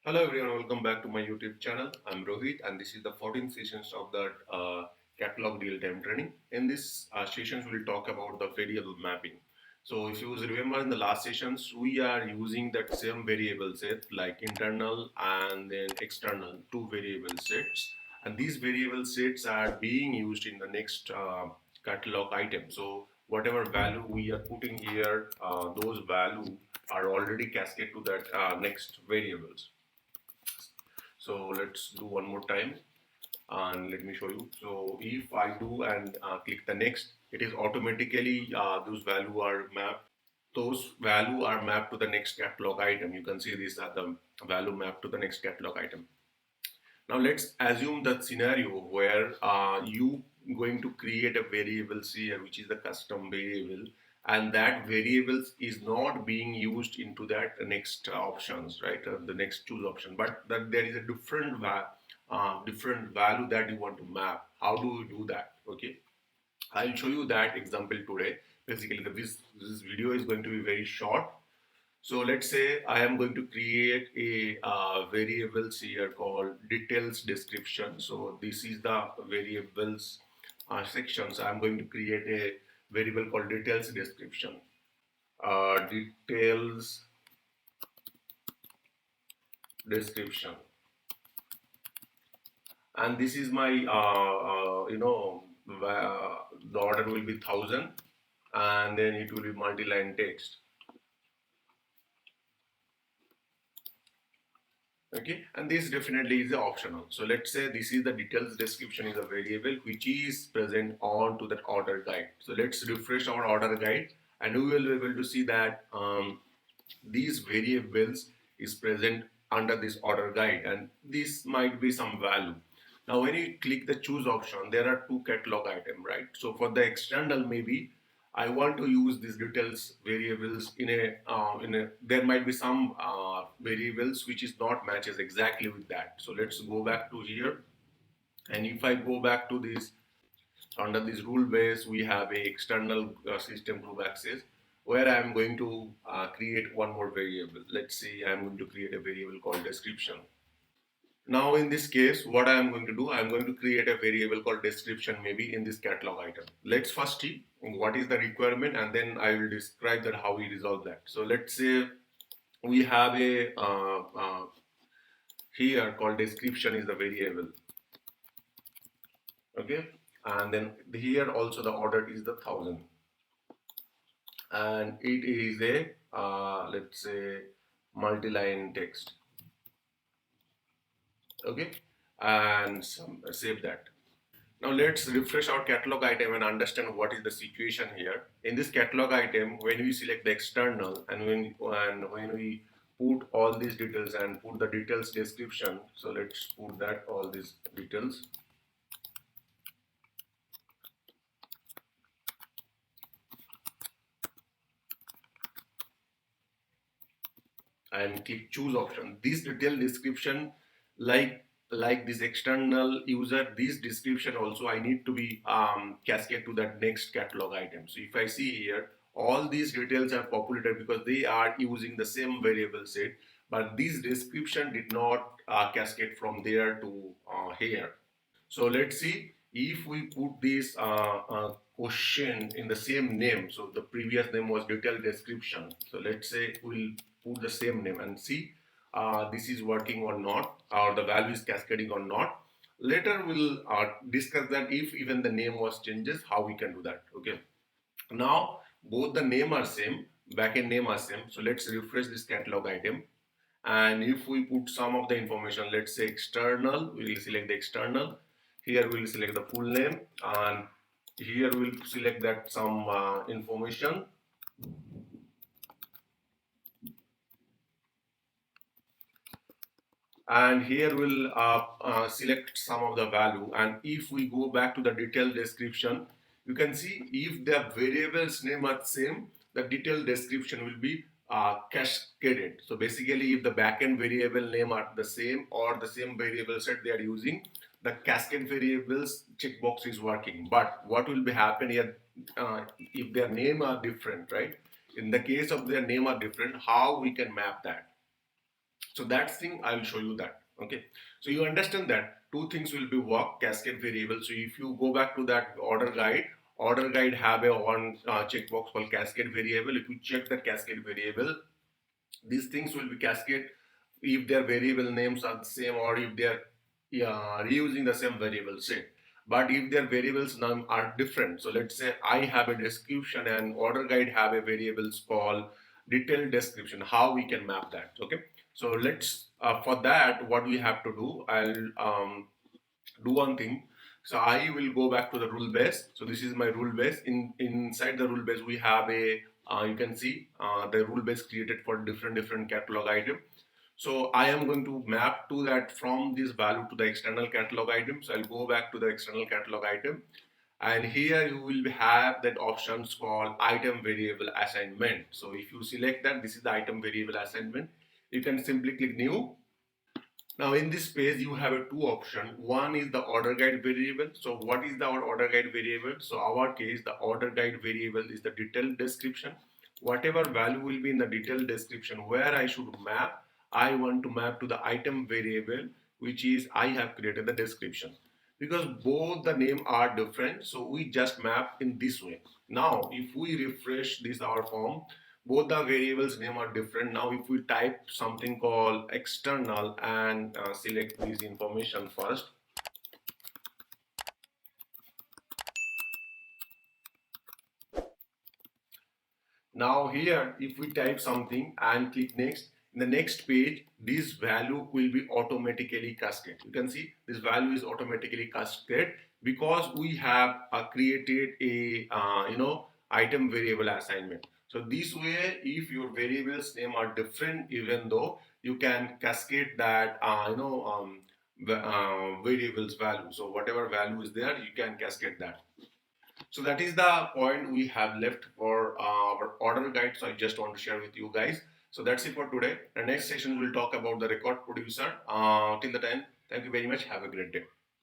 Hello everyone, welcome back to my YouTube channel. I'm Rohit and this is the 14th sessions of the catalog real-time training. In this sessions, we'll talk about the variable mapping. So if you remember in the last sessions, we are using that same variable set like internal and then external, two variable sets. And these variable sets are being used in the next catalog item. So whatever value we are putting here, those value are already cascade to that next variables. So let's do one more time and let me show you. So if I do and click the next, it is automatically those value are mapped. Those value are mapped to the next catalog item. You can see these are the value mapped to the next catalog item. Now let's assume that scenario where you going to create a variable here, which is the custom variable, and that variables is not being used into that next options, right? The next choose option, but that there is a different value that you want to map. How do you do that? Okay, I'll show you that example today. Basically, this video is going to be very short. So let's say I am going to create a variables here called details description. So this is the variables section. So I'm going to create a variable called details description. Details description, and this is my the order will be 1,000, and then it will be multi-line text. Okay, and this definitely is optional. So let's say this is the details description is a variable which is present on to that order guide. So let's refresh our order guide and we will be able to see that these variables is present under this order guide, and this might be some value. Now when you click the choose option, there are two catalog item, right? So for the external, maybe I want to use these details variables in a there might be some variables which is not matches exactly with that. So let's go back to here, and if I go back to this under this rule base, we have a external system group access where I am going to create one more variable. Let's say I am going to create a variable called description. Now in this case, what I am going to do, I am going to create a variable called description maybe in this catalog item. Let's first see what is the requirement and then I will describe that how we resolve that. So let's say we have a here called description is the variable. Okay, and then here also the order is the 1,000, and it is a let's say multi-line text. Okay, and save that. Now let's refresh our catalog item and understand what is the situation here. In this catalog item, when we select the external and when we put all these details and put the details description, so let's put that all these details. And click choose option. This detail description, like this external user, this description also I need to be cascade to that next catalog item. So if I see here, all these details are populated because they are using the same variable set, but this description did not cascade from there to here. So let's see if we put this question in the same name. So the previous name was detailed description. So let's say we'll put the same name and see this is working or not, or the value is cascading or not. Later we'll discuss that if even the name was changes, how we can do that. Okay. Now both the name are same, backend name are same. So let's refresh this catalog item. And if we put some of the information, let's say external, we will select the external. Here we will select the full name, and here we will select that some information. And here we'll select some of the value, and if we go back to the detailed description, you can see if the variables name are same, the detailed description will be cascaded. So basically if the backend variable name are the same or the same variable set they are using, the cascade variables checkbox is working. But what will be happen here if their name are different, right? In the case of their name are different, how we can map that? So that thing I'll show you that. Okay. So you understand that two things will be work cascade variable. So if you go back to that order guide have a one checkbox called cascade variable. If you check that cascade variable, these things will be cascade if their variable names are the same or if they are, yeah, reusing the same variable set. But if their variables name are different, so let's say I have a description and order guide have a variables called detailed description, how we can map that? Okay, so let's for that what we have to do, I'll do one thing. So I will go back to the rule base. So this is my rule base. Inside the rule base we have a you can see the rule base created for different catalog item. So I am going to map to that from this value to the external catalog item. So I'll go back to the external catalog item, and here you will have that options called item variable assignment. So if you select that, this is the item variable assignment. You can simply click new. Now in this page you have a two option. One is the order guide variable. So what is the order guide variable? So our case the order guide variable is the detailed description. Whatever value will be in the detailed description where I should map, I want to map to the item variable, which is I have created the description. Because both the name are different, so we just map in this way. Now if we refresh this our form, both the variables name are different. Now if we type something called external and select this information first. Now here, if we type something and click next, in the next page, this value will be automatically cascaded. You can see this value is automatically cascaded because we have created a item variable assignment. So this way, if your variables name are different, even though you can cascade that variables value. So whatever value is there, you can cascade that. So that is the point we have left for our order guide. So I just want to share with you guys. So that's it for today. The next session we'll talk about the record producer. Till the time, thank you very much. Have a great day.